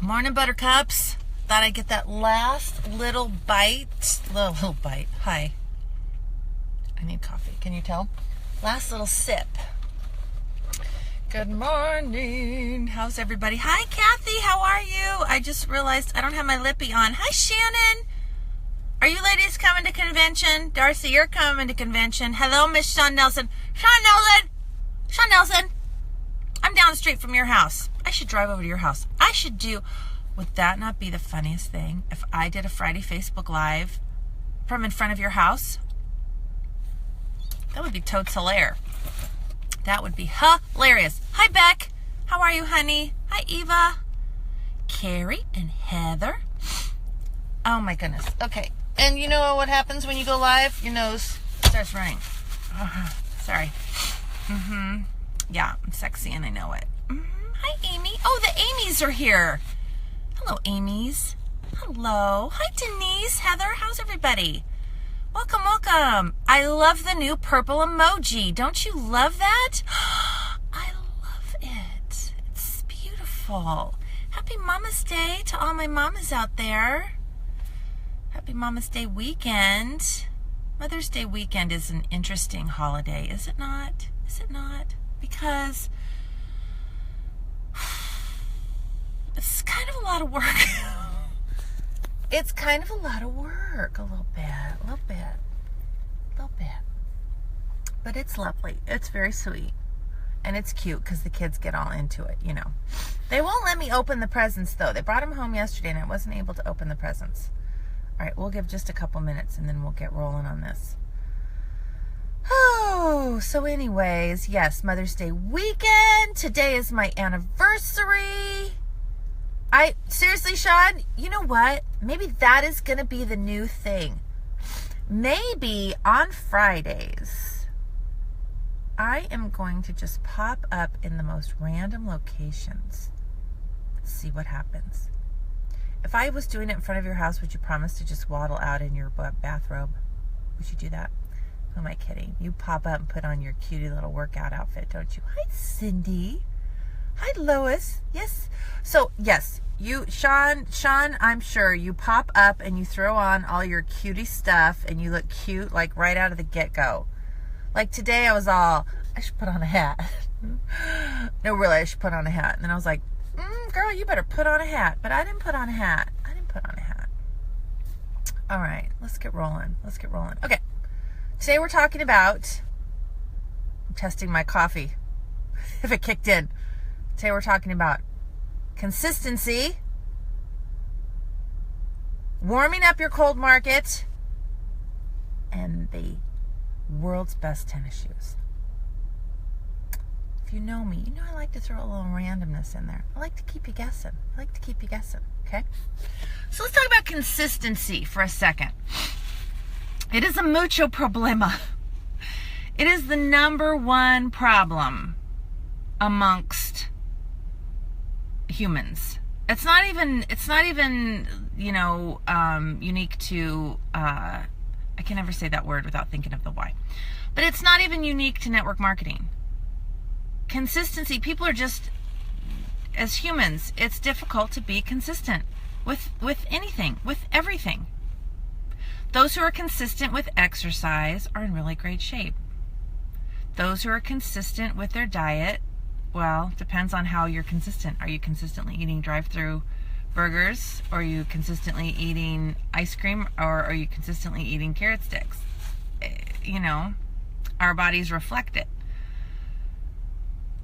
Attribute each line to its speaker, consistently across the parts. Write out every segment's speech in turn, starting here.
Speaker 1: Morning, Buttercups. Thought I'd get that last little bite. Little bite. Hi. I need coffee. Can you tell? Last little sip. Good morning. How's everybody? Hi, Kathy. How are you? I just realized I don't have my lippy on. Hi, Shannon. Are you ladies coming to convention? Darcy, you're coming to convention. Hello, Miss Sean Nelson. Sean Nelson. I'm down the street from your house. I should drive over to your house. Would that not be the funniest thing if I did a Friday Facebook Live from in front of your house? That would be totes hilarious. That would be hilarious. Hi, Beck. How are you, honey? Hi, Eva. Carrie and Heather. Oh, my goodness. Okay. And you know what happens when you go live? Your nose starts running. Sorry. Yeah, I'm sexy and I know it. Hi, Amy. Oh, the Amy's are here. Hello, Amy's. Hello. Hi, Denise. Heather, how's everybody? Welcome, welcome. I love the new purple emoji. Don't you love that? I love it. It's beautiful. Happy Mama's Day to all my mamas out there. Happy Mama's Day weekend. Mother's Day weekend is an interesting holiday, is it not? Is it not? Because it's kind of a lot of work. It's kind of a lot of work, a little bit. But it's lovely. It's very sweet. And it's cute because the kids get all into it, you know. They won't let me open the presents, though. They brought them home yesterday, and I wasn't able to open the presents. All right, we'll give just a couple minutes, and then we'll get rolling on this. Oh, so anyways, yes, Mother's Day weekend. Today is my anniversary. Seriously, Sean, you know what? Maybe that is going to be the new thing. Maybe on Fridays, I am going to just pop up in the most random locations. See what happens. If I was doing it in front of your house, would you promise to just waddle out in your bathrobe? Would you do that? Who am I kidding? You pop up and put on your cutie little workout outfit, don't you? Hi, Cindy. Hi, Lois. Yes. So, yes, you, Sean, I'm sure you pop up and you throw on all your cutie stuff and you look cute, like right out of the get-go. Like today I should put on a hat. No, really, I should put on a hat. And then I was like, girl, you better put on a hat. But I didn't put on a hat. All right, let's get rolling. Okay. Today we're talking about, I'm testing my coffee, if it kicked in. Today we're talking about consistency, warming up your cold market, and the world's best tennis shoes. If you know me, you know I like to throw a little randomness in there. I like to keep you guessing. Okay? So let's talk about consistency for a second. It is a mucho problema. It is the number one problem amongst humans. It's not even unique to, I can never say that word without thinking of the why. But it's not even unique to network marketing. Consistency, people are just, as humans, it's difficult to be consistent with anything, with everything. Those who are consistent with exercise are in really great shape. Those who are consistent with their diet, well, depends on how you're consistent. Are you consistently eating drive-through burgers? Or are you consistently eating ice cream? Or are you consistently eating carrot sticks? You know, our bodies reflect it.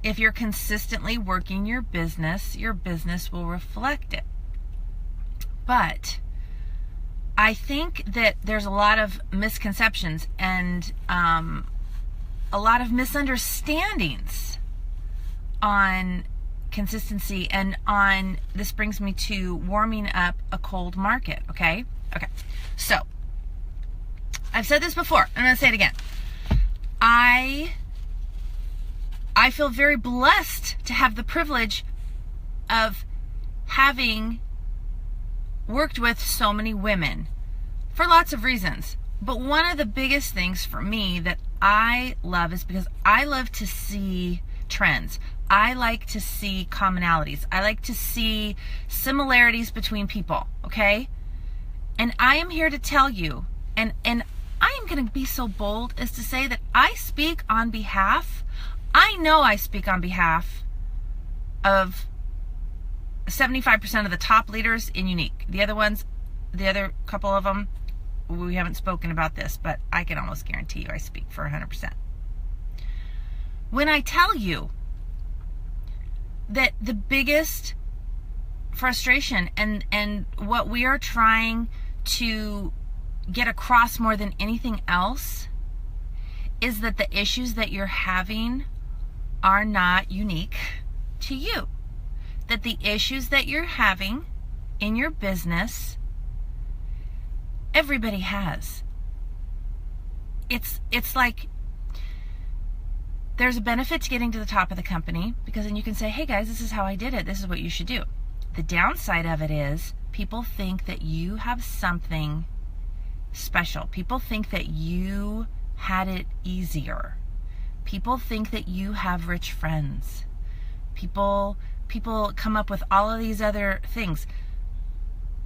Speaker 1: If you're consistently working your business will reflect it. But I think that there's a lot of misconceptions and a lot of misunderstandings on consistency and on, this brings me to warming up a cold market, okay? So, I've said this before. I'm going to say it again. I feel very blessed to have the privilege of having worked with so many women for lots of reasons. But one of the biggest things for me that I love is because I love to trends. I like to see commonalities. I like to see similarities between people, okay? And I am here to tell you, and I am going to be so bold as to say that I speak on behalf, I know I speak on behalf of 75% of the top leaders in Younique. The other couple of them, we haven't spoken about this, but I can almost guarantee you I speak for 100%. When I tell you that the biggest frustration and what we are trying to get across more than anything else is that the issues that you're having are not unique to you. That the issues that you're having in your business, everybody has. It's like there's a benefit to getting to the top of the company, because then you can say, hey guys, this is how I did it. This is what you should do. The downside of it is people think that you have something special. People think that you had it easier. People think that you have rich friends. People come up with all of these other things,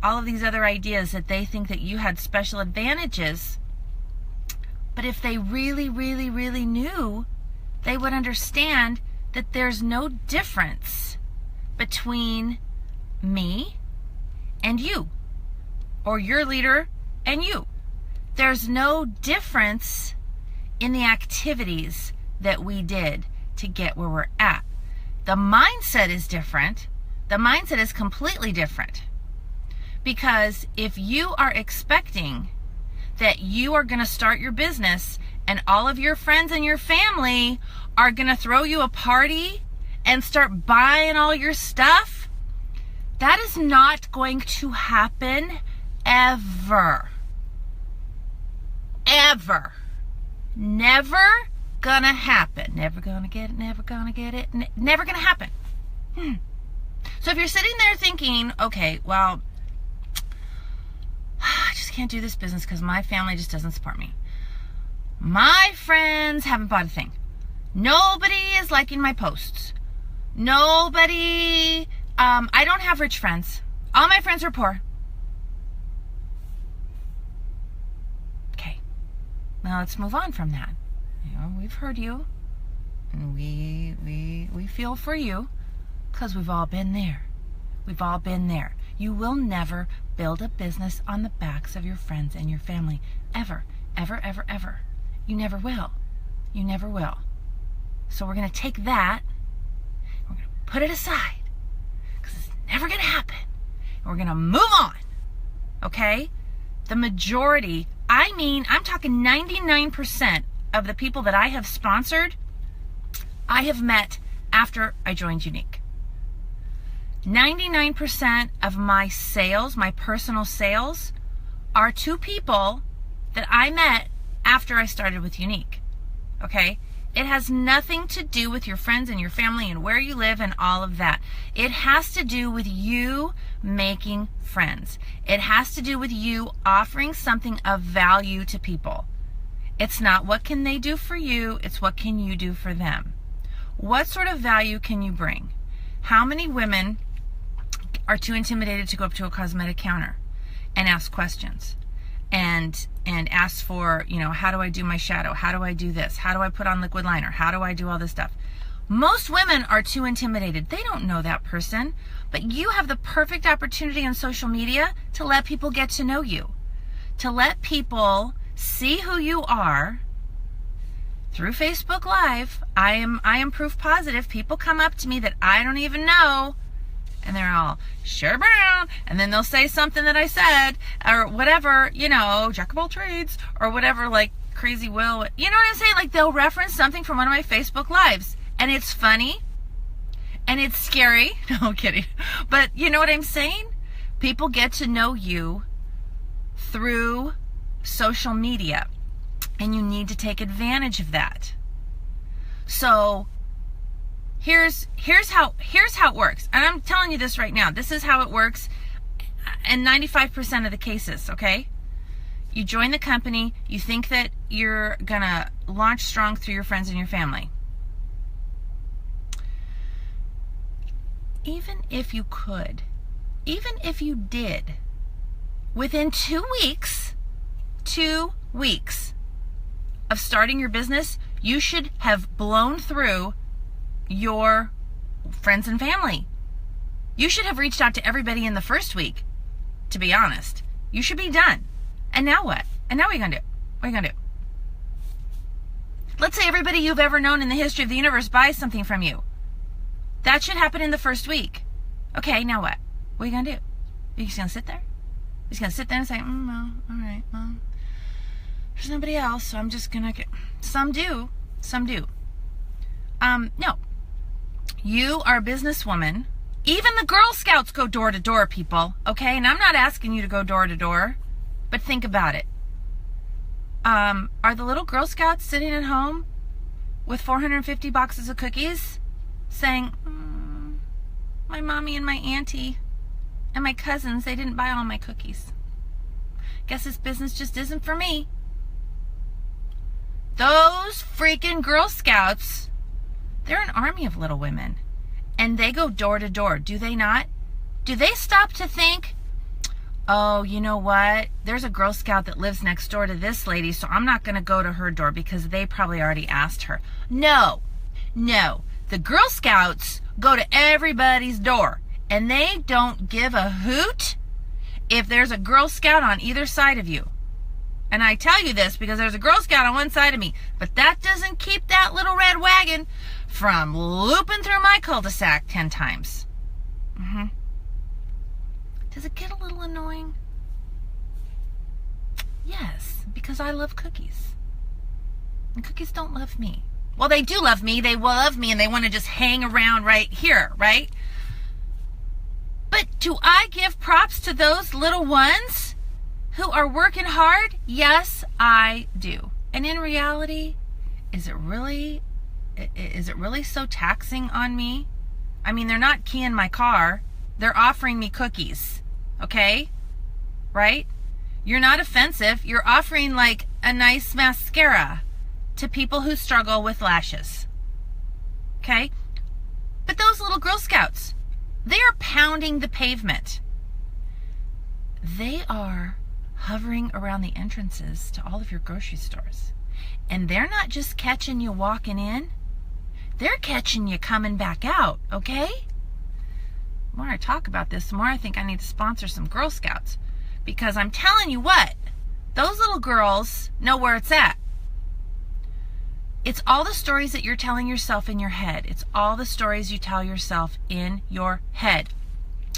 Speaker 1: all of these other ideas that they think that you had special advantages. But if they really, really, really knew, they would understand that there's no difference between me and you, or your leader and you. There's no difference in the activities that we did to get where we're at. The mindset is different. The mindset is completely different. Because if you are expecting that you are going to start your business and all of your friends and your family are going to throw you a party and start buying all your stuff, that is not going to happen ever. Ever. Never gonna happen. Never gonna get it, never gonna get it, never gonna happen. So if you're sitting there thinking, okay, well, I just can't do this business because my family just doesn't support me. My friends haven't bought a thing. Nobody is liking my posts. Nobody, I don't have rich friends. All my friends are poor. Okay, now let's move on from that. You know, we've heard you, and we feel for you, because we've all been there. We've all been there. You will never build a business on the backs of your friends and your family. Ever, ever, ever, ever. You never will. You never will. So we're going to take that, we're going to put it aside, because it's never going to happen. And we're going to move on. Okay? The majority, I'm talking 99% of the people that I have sponsored, I have met after I joined Younique. 99% of my sales, my personal sales, are to people that I met after I started with Younique. Okay? It has nothing to do with your friends and your family and where you live and all of that. It has to do with you making friends. It has to do with you offering something of value to people. It's not what can they do for you, it's what can you do for them. What sort of value can you bring? How many women are too intimidated to go up to a cosmetic counter and ask questions and ask for, you know, how do I do my shadow? How do I do this? How do I put on liquid liner? How do I do all this stuff? Most women are too intimidated. They don't know that person, but you have the perfect opportunity on social media to let people get to know you, to let people see who you are through Facebook Live. I am proof positive. People come up to me that I don't even know, and they're all, sure Brown, and then they'll say something that I said, or whatever, you know, jack of all trades, or whatever, like Crazy Will, you know what I'm saying? Like, they'll reference something from one of my Facebook Lives, and it's funny, and it's scary. No, I'm kidding. But you know what I'm saying? People get to know you through social media, and you need to take advantage of that. So here's how it works, and I'm telling you this right now. This is how it works in 95% of the cases. Okay, you join the company, you think that you're gonna launch strong through your friends and your family. even if you could, even if you did, within 2 weeks of starting your business, you should have blown through your friends and family. You should have reached out to everybody in the first week, to be honest. You should be done. And now what? And now what are you going to do? What are you going to do? Let's say everybody you've ever known in the history of the universe buys something from you. That should happen in the first week. Okay, now what? What are you going to do? Are you just going to sit there? You're just going to sit there and say, well, all right, well, there's nobody else, so I'm just going to get... Some do. No. You are a businesswoman. Even the Girl Scouts go door to door, people, okay? And I'm not asking you to go door to door, but think about it. Are the little Girl Scouts sitting at home with 450 boxes of cookies saying, my mommy and my auntie and my cousins, they didn't buy all my cookies. Guess this business just isn't for me. Those freaking Girl Scouts, they're an army of little women. And they go door to door, do they not? Do they stop to think, oh, you know what? There's a Girl Scout that lives next door to this lady, so I'm not going to go to her door because they probably already asked her. No. The Girl Scouts go to everybody's door, and they don't give a hoot if there's a Girl Scout on either side of you. And I tell you this because there's a Girl Scout on one side of me, but that doesn't keep that little red wagon from looping through my cul-de-sac 10 times. Does it get a little annoying? Yes, because I love cookies. And cookies don't love me. Well, they do love me. They will love me, and they want to just hang around right here, right? But do I give props to those little ones who are working hard? Yes, I do. And in reality, is it really so taxing on me? I mean, they're not keying my car. They're offering me cookies. Okay? Right? You're not offensive. You're offering like a nice mascara to people who struggle with lashes. Okay? But those little Girl Scouts, they are pounding the pavement. They are hovering around the entrances to all of your grocery stores. And they're not just catching you walking in. They're catching you coming back out, okay? The more I talk about this, the more I think I need to sponsor some Girl Scouts. Because I'm telling you what, those little girls know where it's at. It's all the stories that you're telling yourself in your head. It's all the stories you tell yourself in your head.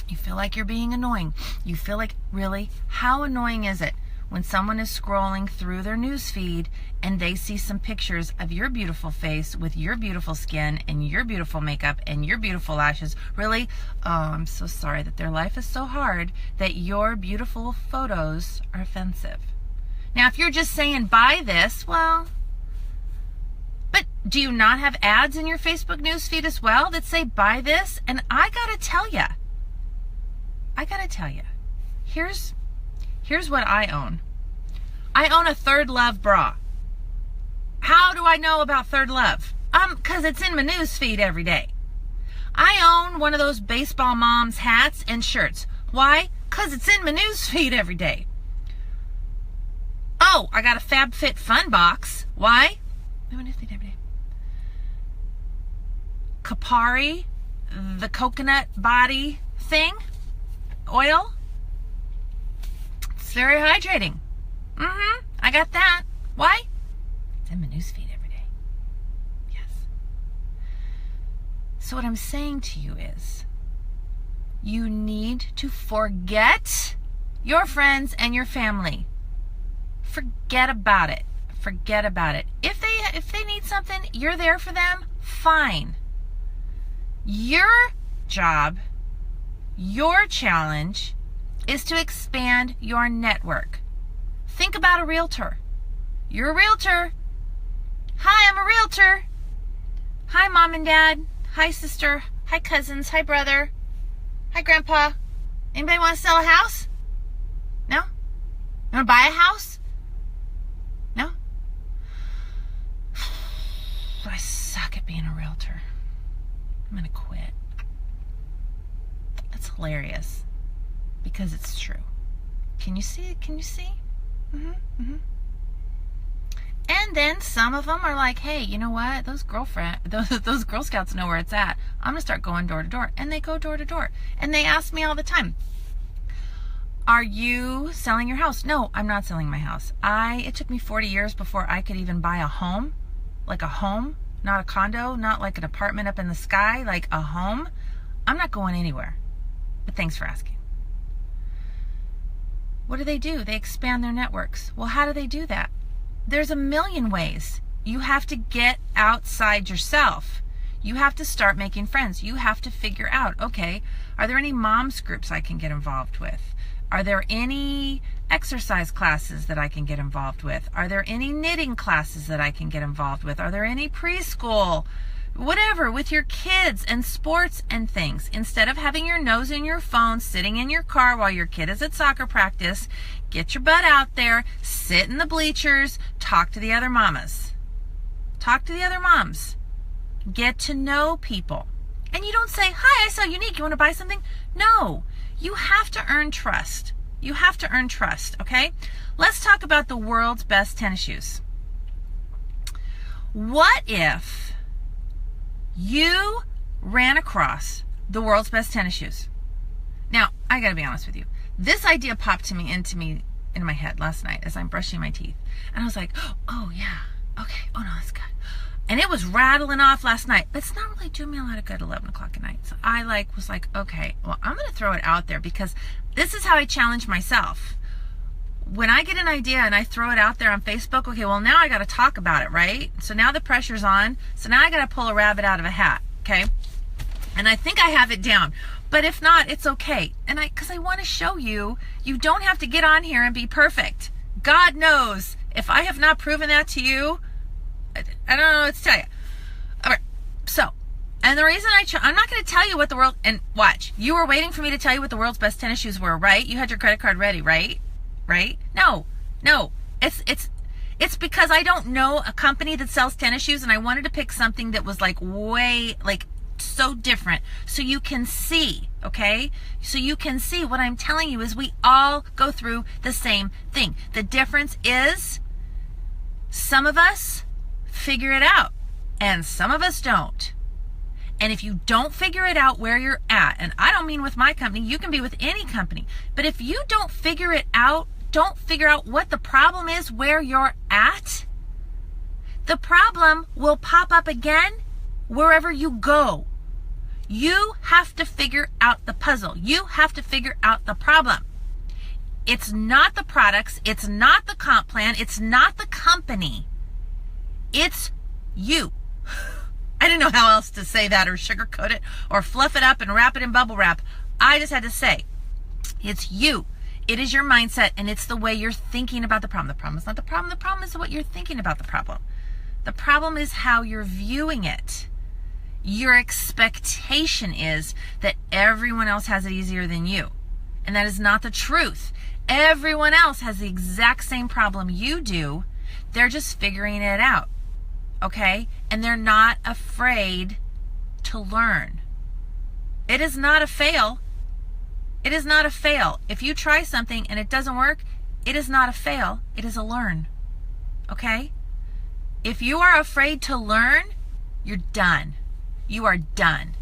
Speaker 1: You feel like you're being annoying. You feel like, really, how annoying is it when someone is scrolling through their news feed and they see some pictures of your beautiful face with your beautiful skin and your beautiful makeup and your beautiful lashes? Really? Oh, I'm so sorry that their life is so hard that your beautiful photos are offensive. Now, if you're just saying, buy this, well, but do you not have ads in your Facebook news feed as well that say, buy this? And I gotta tell you, here's what I own. I own a Third Love bra. How do I know about Third Love? Because it's in my news feed every day. I own one of those baseball moms hats and shirts. Why? Because it's in my news feed every day. Oh, I got a FabFitFun box. Why? My news feed every day. Kapari, the coconut body thing, oil. It's very hydrating. I got that. Why? It's in my newsfeed every day. Yes. So what I'm saying to you is, you need to forget your friends and your family. Forget about it. Forget about it. If they need something, you're there for them, fine. Your job, your challenge is to expand your network. Think about a realtor. You're a realtor. Hi, I'm a realtor. Hi, mom and dad. Hi, sister. Hi, cousins. Hi, brother. Hi, grandpa. Anybody want to sell a house? No? You want to buy a house? No? I suck at being a realtor. I'm going to quit. hilarious because it's true. Can you see it? Can you see? And then some of them are like, hey, you know what? Those Girl Scouts know where it's at. I'm going to start going door to door. And they go door to door. And they ask me all the time, are you selling your house? No, I'm not selling my house. It took me 40 years before I could even buy a home, like a home, not a condo, not like an apartment up in the sky, like a home. I'm not going anywhere. But thanks for asking. What do? They expand their networks. Well, how do they do that? There's a million ways. You have to get outside yourself. You have to start making friends. You have to figure out, okay, are there any moms groups I can get involved with? Are there any exercise classes that I can get involved with? Are there any knitting classes that I can get involved with? Are there any preschool, whatever, with your kids and sports and things? Instead of having your nose in your phone, sitting in your car while your kid is at soccer practice, get your butt out there, sit in the bleachers, talk to the other mamas. Talk to the other moms. Get to know people. And you don't say, hi, I sell Younique. You want to buy something? No. You have to earn trust. You have to earn trust, okay? Let's talk about the world's best tennis shoes. What if you ran across the world's best tennis shoes? Now, I got to be honest with you. This idea popped into my head last night as I'm brushing my teeth. And I was like, oh, yeah. Okay. Oh, no, that's good. And it was rattling off last night. But it's not really doing me a lot of good at 11 o'clock at night. So I was like, okay, well, I'm going to throw it out there because this is how I challenge myself. When I get an idea and I throw it out there on Facebook, okay, well, now I got to talk about it, right? So now the pressure's on. So now I got to pull a rabbit out of a hat, okay? And I think I have it down. But if not, it's okay. And because I want to show you, you don't have to get on here and be perfect. God knows, if I have not proven that to you, I don't know what to tell you. All right. So, and the reason I'm not going to tell you what the world, and watch, you were waiting for me to tell you what the world's best tennis shoes were, right? You had your credit card ready, right? Right? No. It's because I don't know a company that sells tennis shoes, and I wanted to pick something that was so different so you can see, okay? So you can see what I'm telling you is we all go through the same thing. The difference is some of us figure it out and some of us don't. And if you don't figure it out where you're at, and I don't mean with my company, you can be with any company, but if you don't figure it out, don't figure out what the problem is where you're at, the problem will pop up again wherever you go. You have to figure out the puzzle. You have to figure out the problem. It's not the products. It's not the comp plan. It's not the company. It's you. I didn't know how else to say that or sugarcoat it or fluff it up and wrap it in bubble wrap. I just had to say, it's you. It is your mindset, and it's the way you're thinking about the problem. The problem is not the problem. The problem is what you're thinking about the problem. The problem is how you're viewing it. Your expectation is that everyone else has it easier than you. And that is not the truth. Everyone else has the exact same problem you do. They're just figuring it out. Okay? And they're not afraid to learn. It is not a fail. It is not a fail. If you try something and it doesn't work, it is not a fail. It is a learn. Okay? If you are afraid to learn, you're done. You are done.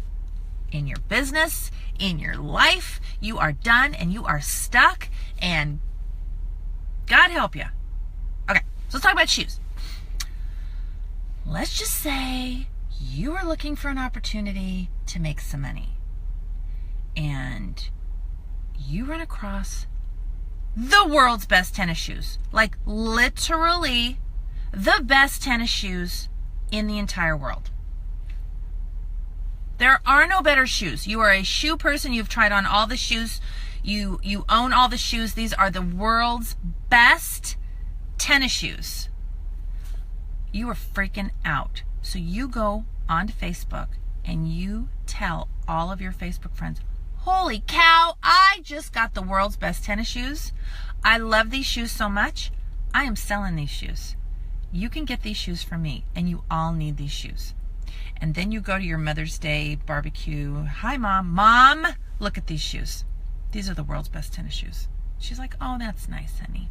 Speaker 1: In your business, in your life, you are done and you are stuck, and God help you. Okay, so let's talk about shoes. Let's just say you are looking for an opportunity to make some money, and you run across the world's best tennis shoes. Like literally the best tennis shoes in the entire world. There are no better shoes. You are a shoe person. You've tried on all the shoes. You own all the shoes. These are the world's best tennis shoes. You are freaking out. So you go onto Facebook and you tell all of your Facebook friends, holy cow, I just got the world's best tennis shoes. I love these shoes so much. I am selling these shoes. You can get these shoes from me, and you all need these shoes. And then you go to your Mother's Day barbecue. Hi, Mom. Mom, look at these shoes. These are the world's best tennis shoes. She's like, oh, that's nice, honey.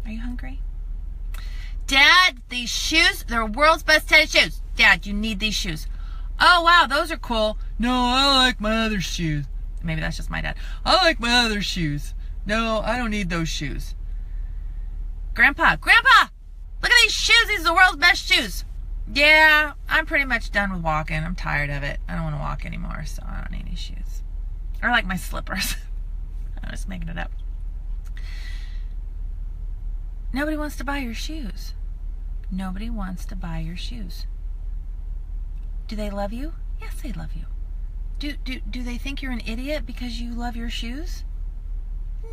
Speaker 1: Are you hungry? Dad, these shoes, they're world's best tennis shoes. Dad, you need these shoes. Oh, wow, those are cool. No, I like my other shoes. Maybe that's just my dad. I like my other shoes. No, I don't need those shoes. Grandpa, look at these shoes. These are the world's best shoes. Yeah, I'm pretty much done with walking. I'm tired of it. I don't want to walk anymore, so I don't need any shoes. Or like my slippers. I'm just making it up. Nobody wants to buy your shoes. Nobody wants to buy your shoes. Do they love you? Yes, they love you. Do they think you're an idiot because you love your shoes?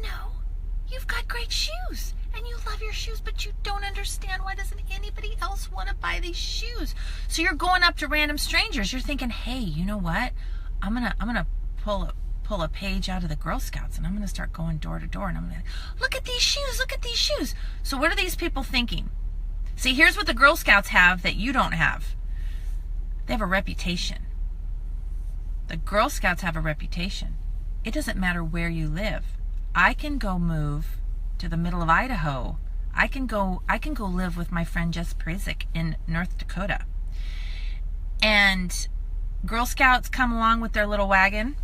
Speaker 1: No. You've got great shoes and you love your shoes, but you don't understand why doesn't anybody else want to buy these shoes? So you're going up to random strangers. You're thinking, hey, you know what? I'm gonna pull a page out of the Girl Scouts and I'm gonna start going door to door and I'm gonna look at these shoes, look at these shoes. So what are these people thinking? See, here's what the Girl Scouts have that you don't have. They have a reputation. The Girl Scouts have a reputation. It doesn't matter where you live. I can go move to the middle of Idaho. I can go live with my friend Jess Prizik in North Dakota. And Girl Scouts come along with their little wagon.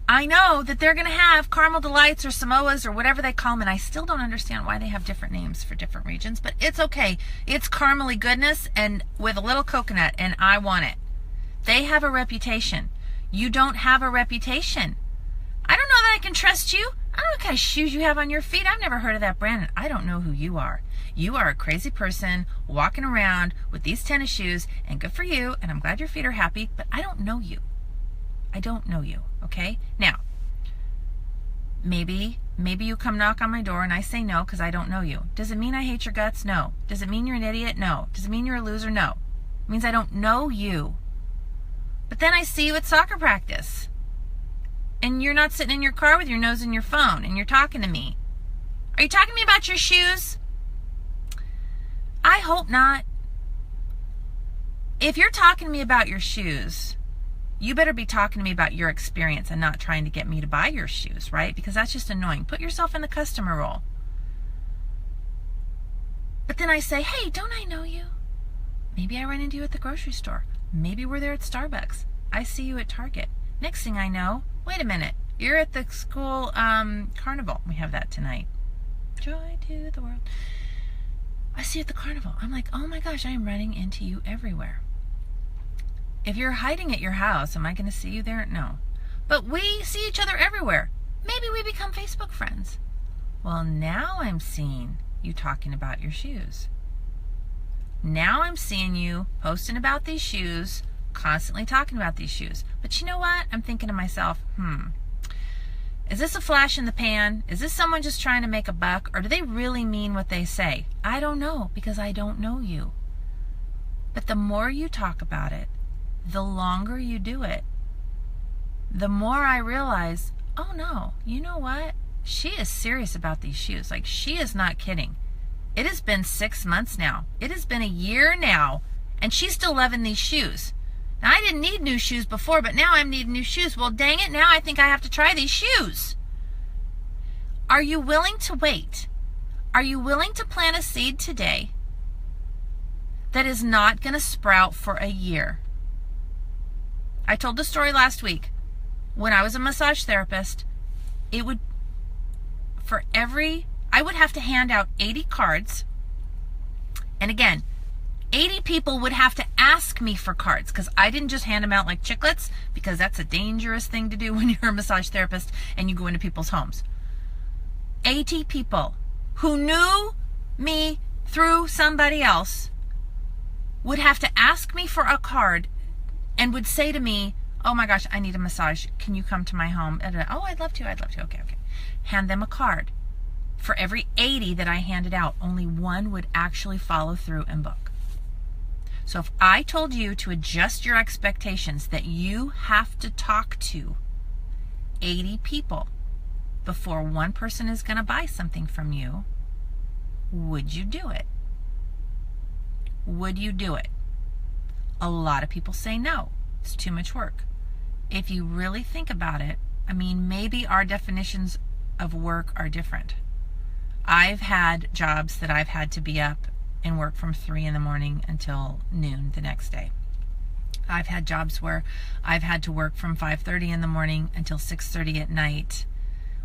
Speaker 1: I know that they're going to have Caramel Delights or Samoas or whatever they call them, and I still don't understand why they have different names for different regions, but it's okay. It's caramely goodness and with a little coconut, and I want it. They have a reputation. You don't have a reputation. I don't know that I can trust you. I don't know what kind of shoes you have on your feet. I've never heard of that brand, and I don't know who you are. You are a crazy person walking around with these tennis shoes, and good for you, and I'm glad your feet are happy, but I don't know you. I don't know you, okay? Now, maybe you come knock on my door and I say no because I don't know you. Does it mean I hate your guts? No. Does it mean you're an idiot? No. Does it mean you're a loser? No. It means I don't know you. But then I see you at soccer practice. And you're not sitting in your car with your nose in your phone and you're talking to me. Are you talking to me about your shoes? I hope not. If you're talking to me about your shoes, you better be talking to me about your experience and not trying to get me to buy your shoes, right? Because that's just annoying. Put yourself in the customer role. But then I say, hey, don't I know you? Maybe I run into you at the grocery store. Maybe we're there at Starbucks. I see you at Target. Next thing I know, wait a minute, you're at the school carnival. We have that tonight. Joy to the world. I see you at the carnival. I'm like, oh my gosh, I am running into you everywhere. If you're hiding at your house, am I going to see you there? No. But we see each other everywhere. Maybe we become Facebook friends. Well, now I'm seeing you talking about your shoes. Now I'm seeing you posting about these shoes, constantly talking about these shoes. But you know what? I'm thinking to myself, is this a flash in the pan? Is this someone just trying to make a buck? Or do they really mean what they say? I don't know because I don't know you. But the more you talk about it, the longer you do it, the more I realize, oh no, you know what? She is serious about these shoes. Like, she is not kidding. It has been 6 months now. It has been a year now, and she's still loving these shoes. Now, I didn't need new shoes before, but now I'm needing new shoes. Well, dang it, now I think I have to try these shoes. Are you willing to wait? Are you willing to plant a seed today that is not going to sprout for a year? I told the story last week. When I was a massage therapist, I would have to hand out 80 cards. And again, 80 people would have to ask me for cards because I didn't just hand them out like chiclets, because that's a dangerous thing to do when you're a massage therapist and you go into people's homes. 80 people who knew me through somebody else would have to ask me for a card and would say to me, oh my gosh, I need a massage. Can you come to my home? Oh, I'd love to. Okay. Hand them a card. For every 80 that I handed out, only one would actually follow through and book. So if I told you to adjust your expectations that you have to talk to 80 people before one person is going to buy something from you, would you do it? Would you do it? A lot of people say no. It's too much work. if you really think about it, I mean, maybe our definitions of work are different. I've had jobs that I've had to be up and work from 3 in the morning until noon the next day. I've had jobs where I've had to work from 5:30 in the morning until 6:30 at night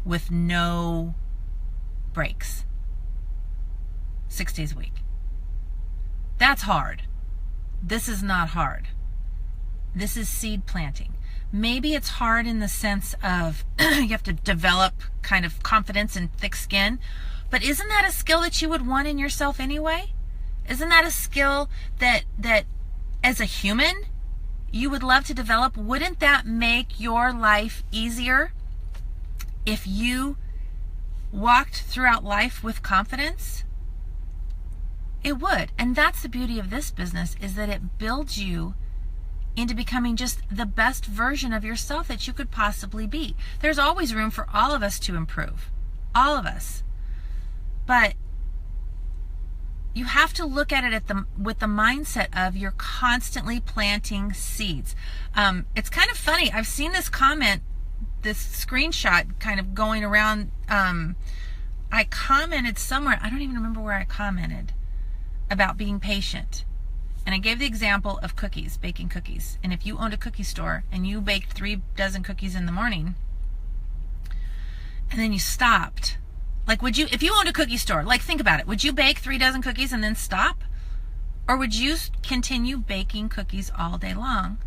Speaker 1: with no breaks. 6 days a week. That's hard. This is not hard. This is seed planting. Maybe it's hard in the sense of you have to develop kind of confidence and thick skin, but isn't that a skill that you would want in yourself anyway? Isn't that a skill that as a human you would love to develop? Wouldn't that make your life easier if you walked throughout life with confidence? It would. And that's the beauty of this business, is that it builds you into becoming just the best version of yourself that you could possibly be. There's always room for all of us to improve. All of us. But you have to look at it with the mindset of you're constantly planting seeds. It's kind of funny. I've seen this comment, this screenshot kind of going around. I commented somewhere, I don't even remember where I commented, about being patient. And I gave the example of cookies, baking cookies. And if you owned a cookie store and you baked 3 dozen cookies in the morning and then you stopped, like, would you, if you owned a cookie store, like, think about it, would you bake 3 dozen cookies and then stop? Or would you continue baking cookies all day long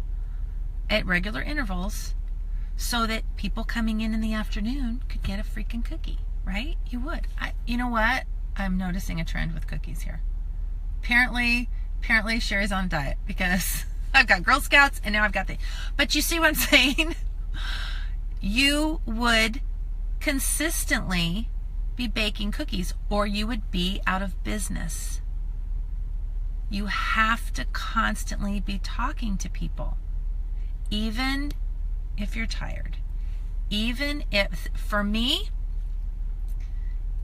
Speaker 1: at regular intervals so that people coming in the afternoon could get a freaking cookie, right? You would. You know what? I'm noticing a trend with cookies here. Apparently Sherry's on a diet, because I've got Girl Scouts and now I've got but you see what I'm saying? You would consistently be baking cookies or you would be out of business. You have to constantly be talking to people, even if you're tired. Even if, for me,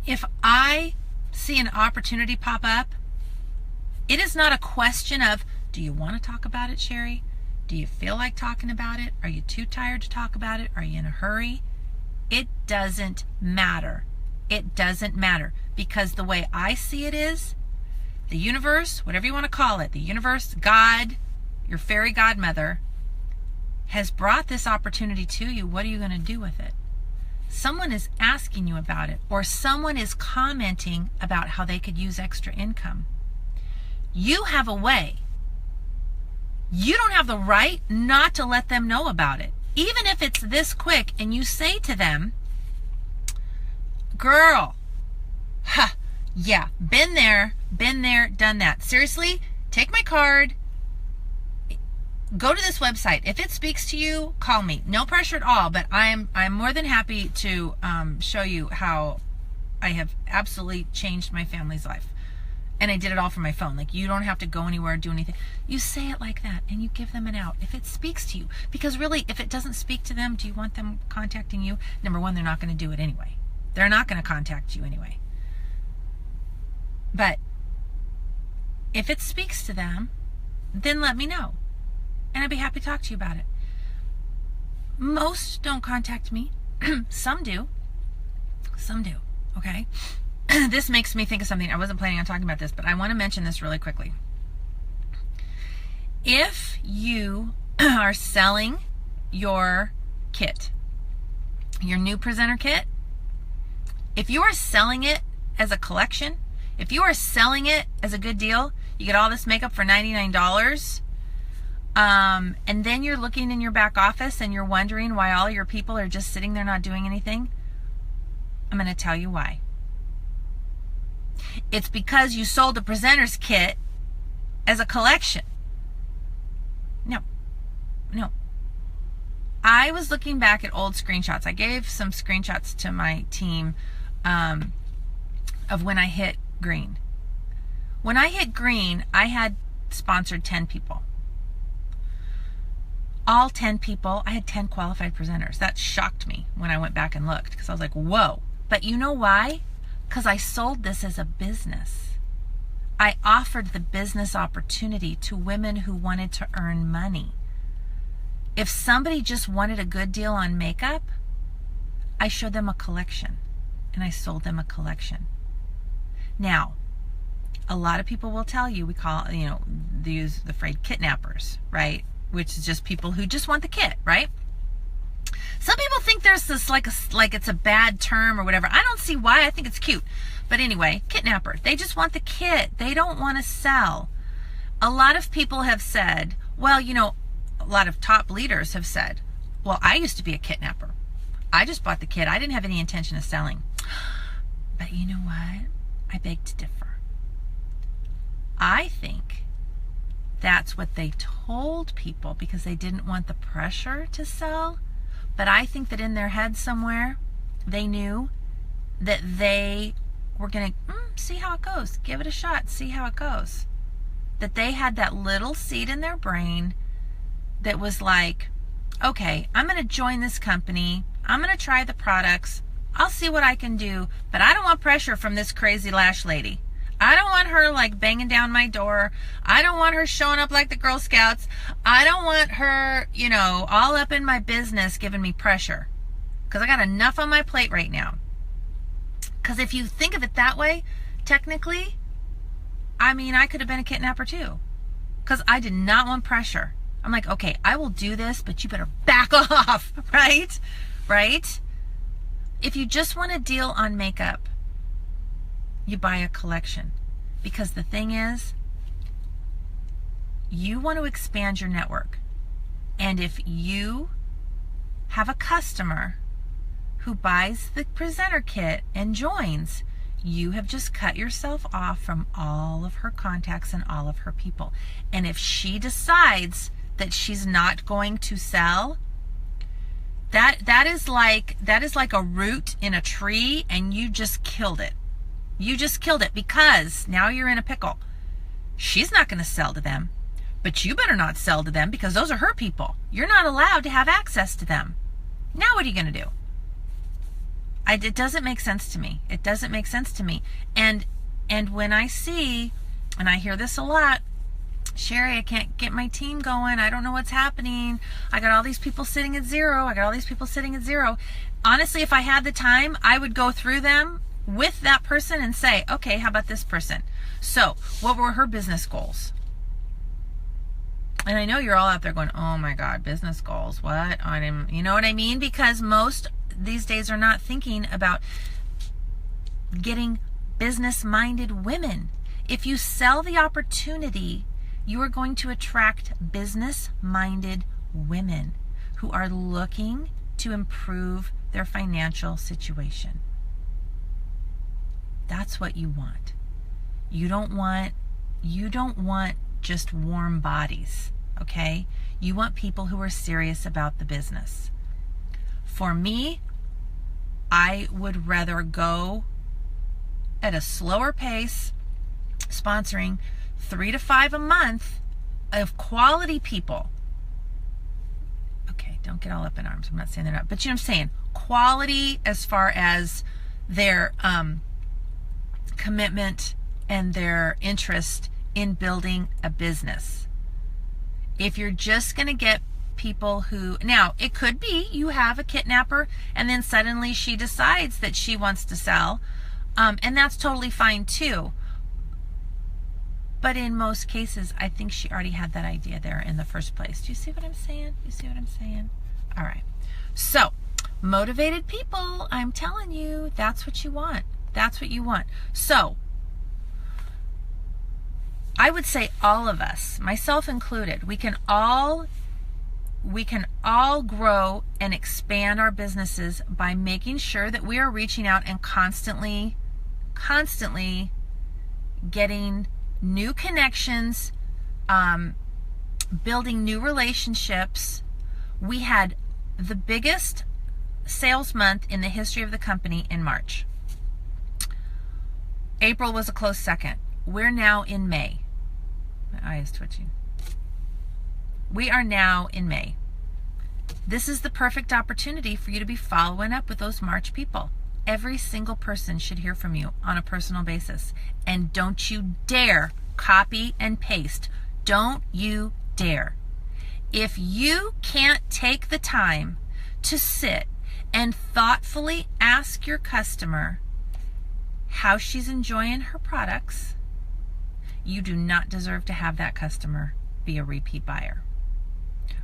Speaker 1: if I see an opportunity pop up, it is not a question of, do you want to talk about it, Sherry? Do you feel like talking about it? Are you too tired to talk about it? Are you in a hurry? It doesn't matter. It doesn't matter, because the way I see it is, the universe, whatever you want to call it, the universe, God, your fairy godmother, has brought this opportunity to you. What are you going to do with it? Someone is asking you about it, or someone is commenting about how they could use extra income. You have a way. You don't have the right not to let them know about it. Even if it's this quick and you say to them, girl, yeah, been there, done that. Seriously, take my card, go to this website. If it speaks to you, call me. No pressure at all, but I'm more than happy to show you how I have absolutely changed my family's life. And I did it all from my phone. Like, you don't have to go anywhere, do anything. You say it like that and you give them an out if it speaks to you. Because really, if it doesn't speak to them, do you want them contacting you? Number one, they're not going to do it anyway. They're not going to contact you anyway. But if it speaks to them, then let me know. And I'd be happy to talk to you about it. Most don't contact me. Some do. Some do. Okay? This makes me think of something. I wasn't planning on talking about this, but I want to mention this really quickly. If you are selling your kit, your new presenter kit, if you are selling it as a collection, if you are selling it as a good deal, you get all this makeup for $99, and then you're looking in your back office and you're wondering why all your people are just sitting there not doing anything, I'm going to tell you why. It's because you sold the presenter's kit as a collection. No. I was looking back at old screenshots. I gave some screenshots to my team of when I hit green. When I hit green, I had sponsored 10 people. All 10 people, I had 10 qualified presenters. That shocked me when I went back and looked, because I was like, whoa. But you know why? Because I sold this as a business. I offered the business opportunity to women who wanted to earn money. If somebody just wanted a good deal on makeup, I showed them a collection and I sold them a collection. Now, a lot of people will tell you, we call, they use the phrase kidnappers, right? Which is just people who just want the kit, right? Some people think there's this like it's a bad term or whatever. I don't see why. I think it's cute. But anyway, kidnapper. They just want the kit. They don't want to sell. A lot of people have said, well, a lot of top leaders have said, well, I used to be a kidnapper. I just bought the kit. I didn't have any intention of selling. But you know what? I beg to differ. I think that's what they told people because they didn't want the pressure to sell. But I think that in their head somewhere, they knew that they were going to see how it goes. Give it a shot. See how it goes. That they had that little seed in their brain that was like, okay, I'm going to join this company. I'm going to try the products. I'll see what I can do. But I don't want pressure from this crazy lash lady. I don't want her like banging down my door. I don't want her showing up like the Girl Scouts. I don't want her, all up in my business giving me pressure. Because I got enough on my plate right now. Because if you think of it that way, technically, I could have been a kidnapper too. Because I did not want pressure. I'm like, okay, I will do this, but you better back off, right? Right? If you just want a deal on makeup, you buy a collection. Because the thing is, you want to expand your network. And if you have a customer who buys the presenter kit and joins, you have just cut yourself off from all of her contacts and all of her people. And if she decides that she's not going to sell, that is like a root in a tree, and you just killed it. You just killed it because now you're in a pickle. She's not going to sell to them, but you better not sell to them because those are her people. You're not allowed to have access to them. Now what are you going to do? It doesn't make sense to me. It doesn't make sense to me. And when I see, and I hear this a lot, Sherry, I can't get my team going. I don't know what's happening. I got all these people sitting at zero. Honestly, if I had the time, I would go through them with that person and say, okay, how about this person? So what were her business goals? And I know you're all out there going, oh my God, business goals. What? You know what I mean? Because most these days are not thinking about getting business-minded women. If you sell the opportunity, you are going to attract business-minded women who are looking to improve their financial situation. That's what you want. You don't want just warm bodies, okay? You want people who are serious about the business. For me, I would rather go at a slower pace, sponsoring 3 to 5 a month of quality people. Okay, don't get all up in arms. I'm not saying they're not, but you know what I'm saying? Quality as far as their commitment and their interest in building a business. If you're just going to get people who, now it could be you have a kidnapper and then suddenly she decides that she wants to sell, and that's totally fine too. But in most cases, I think she already had that idea there in the first place. Do you see what I'm saying? All right. So, motivated people, I'm telling you, that's what you want. That's what you want. So, I would say all of us, myself included, we can all grow and expand our businesses by making sure that we are reaching out and constantly getting new connections, building new relationships. We had the biggest sales month in the history of the company in March. April was a close second. We're now in May. My eye is twitching. We are now in May. This is the perfect opportunity for you to be following up with those March people. Every single person should hear from you on a personal basis. And don't you dare copy and paste. Don't you dare. If you can't take the time to sit and thoughtfully ask your customer how she's enjoying her products, you do not deserve to have that customer be a repeat buyer.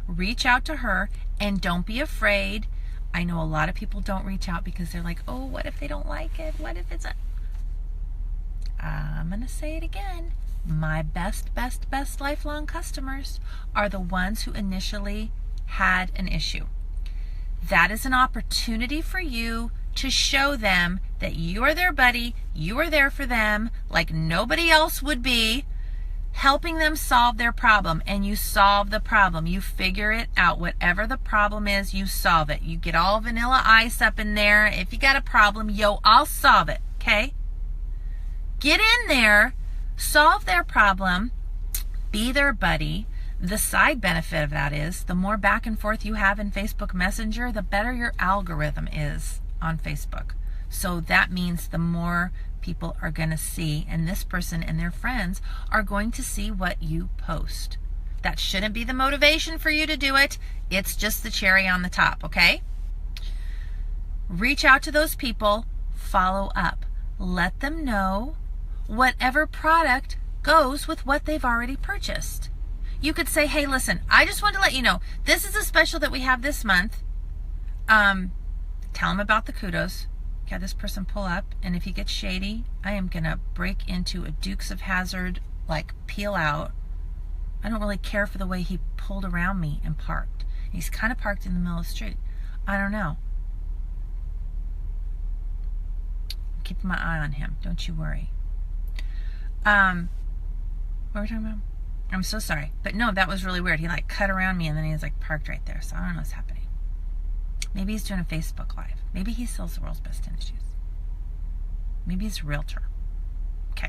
Speaker 1: Reach out to her and don't be afraid. I know a lot of people don't reach out because they're like, oh, what if they don't like it? What if it's a... I'm going to say it again. My best lifelong customers are the ones who initially had an issue. That is an opportunity for you to show them that you are their buddy, you are there for them like nobody else would be, helping them solve their problem. And you solve the problem. You figure it out. Whatever the problem is, you solve it. You get all Vanilla Ice up in there. If you got a problem, yo, I'll solve it, okay? Get in there, solve their problem, be their buddy. The side benefit of that is the more back and forth you have in Facebook Messenger, the better your algorithm is on Facebook. So that means the more people are going to see, and this person and their friends are going to see what you post. That shouldn't be the motivation for you to do it. It's just the cherry on the top, okay? Reach out to those people, follow up. Let them know whatever product goes with what they've already purchased. You could say, hey, listen, I just wanted to let you know, this is a special that we have this month. Tell them about the kudos. Have this person pull up, and if he gets shady, I am going to break into a Dukes of Hazzard, like peel out. I don't really care for the way he pulled around me and parked. He's kind of parked in the middle of the street. I don't know. I'm keeping my eye on him. Don't you worry. What were we talking about? I'm so sorry. But no, that was really weird. He like cut around me and then he was like parked right there. So I don't know what's happening. Maybe he's doing a Facebook Live. Maybe he sells the world's best tennis shoes. Maybe he's a realtor. Okay.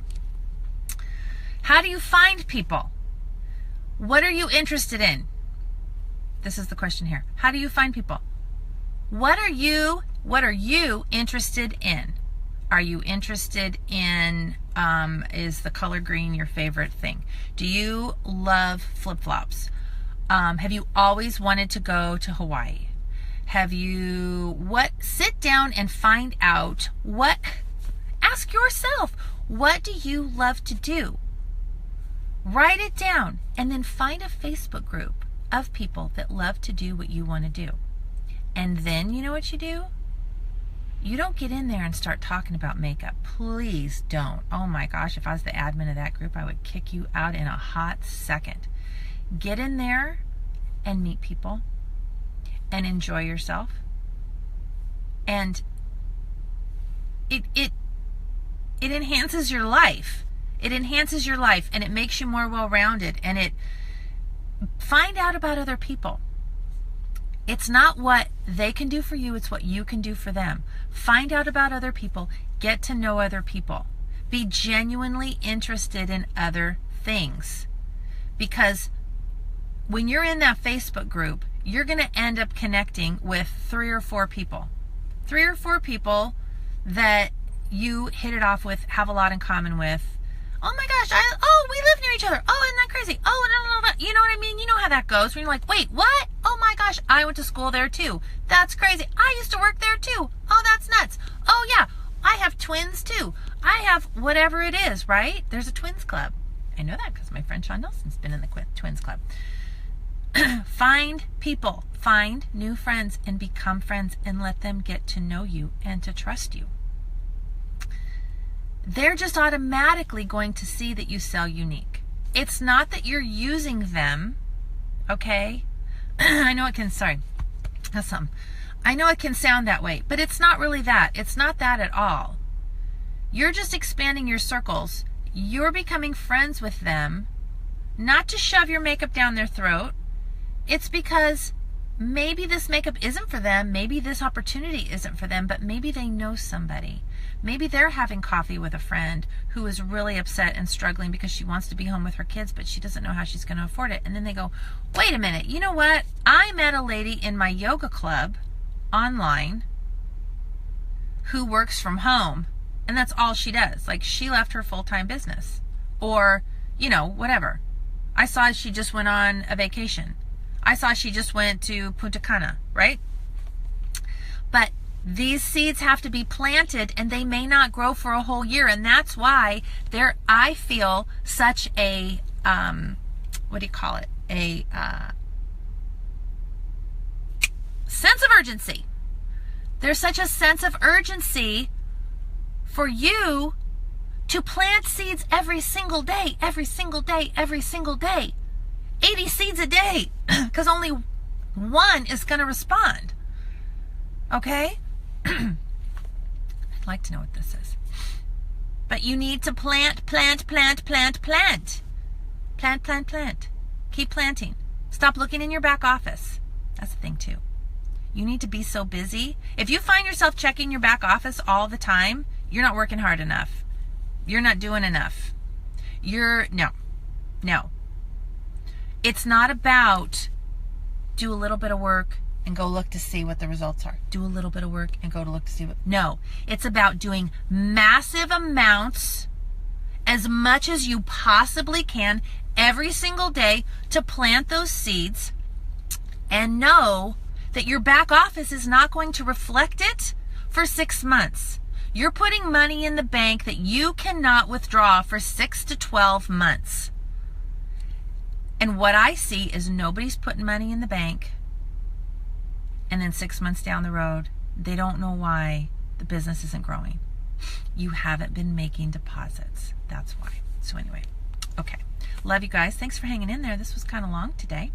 Speaker 1: How do you find people? What are you interested in? This is the question here. How do you find people? What are you interested in? Are you interested in, is the color green your favorite thing? Do you love flip-flops? Have you always wanted to go to Hawaii? Sit down and find out ask yourself, what do you love to do? Write it down and then find a Facebook group of people that love to do what you want to do. And then you know what you do? You don't get in there and start talking about makeup. Please don't. Oh my gosh, if I was the admin of that group, I would kick you out in a hot second. Get in there and meet people and enjoy yourself. And it enhances your life. It enhances your life, and it makes you more well-rounded, and find out about other people. It's not what they can do for you, it's what you can do for them. Find out about other people, get to know other people. Be genuinely interested in other things. Because when you're in that Facebook group, you're going to end up connecting with 3 or 4 people. 3 or 4 people that you hit it off with, have a lot in common with. Oh my gosh, we live near each other. Oh, isn't that crazy? Oh, no. You know what I mean? You know how that goes. When you're like, wait, what? Oh my gosh, I went to school there too. That's crazy. I used to work there too. Oh, that's nuts. Oh yeah, I have twins too. I have whatever it is, right? There's a twins club. I know that because my friend Sean Nelson's been in the twins club. Find people, find new friends, and become friends, and let them get to know you and to trust you. They're just automatically going to see that you sell unique. It's not that you're using them, okay? I know it can, sorry, that's something. I know it can sound that way, but it's not really that. It's not that at all. You're just expanding your circles. You're becoming friends with them, not to shove your makeup down their throat. It's because maybe this makeup isn't for them. Maybe this opportunity isn't for them, but maybe they know somebody. Maybe they're having coffee with a friend who is really upset and struggling because she wants to be home with her kids, but she doesn't know how she's going to afford it. And then they go, wait a minute, you know what? I met a lady in my yoga club online who works from home, and that's all she does. Like, she left her full-time business, or, you know, whatever. I saw she just went on a vacation. I saw she just went to Punta Cana, right? But these seeds have to be planted, and they may not grow for a whole year. And that's why I feel such a, what do you call it? A sense of urgency. There's such a sense of urgency for you to plant seeds every single day, every single day, every single day. 80 seeds a day, because only one is going to respond. Okay? I'd like to know what this is. But you need to plant, plant, plant, plant, plant. Plant, plant, plant. Keep planting. Stop looking in your back office. That's the thing too. You need to be so busy. If you find yourself checking your back office all the time, you're not working hard enough. You're not doing enough. No. It's not about do a little bit of work and go look to see what the results are. Do a little bit of work and go to look to see what. No, it's about doing massive amounts, as much as you possibly can, every single day to plant those seeds, and know that your back office is not going to reflect it for 6 months. You're putting money in the bank that you cannot withdraw for 6 to 12 months. And what I see is nobody's putting money in the bank, and then 6 months down the road, they don't know why the business isn't growing. You haven't been making deposits. That's why. So anyway, okay. Love you guys. Thanks for hanging in there. This was kind of long today.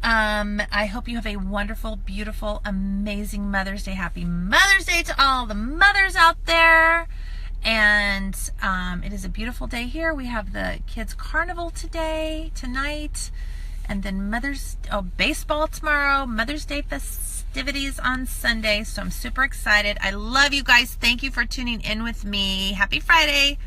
Speaker 1: I hope you have a wonderful, beautiful, amazing Mother's Day. Happy Mother's Day to all the mothers out there. And it is a beautiful day here. We have the kids' carnival tonight, and then baseball tomorrow, Mother's Day festivities on Sunday. So I'm super excited. I love you guys. Thank you for tuning in with me. Happy Friday.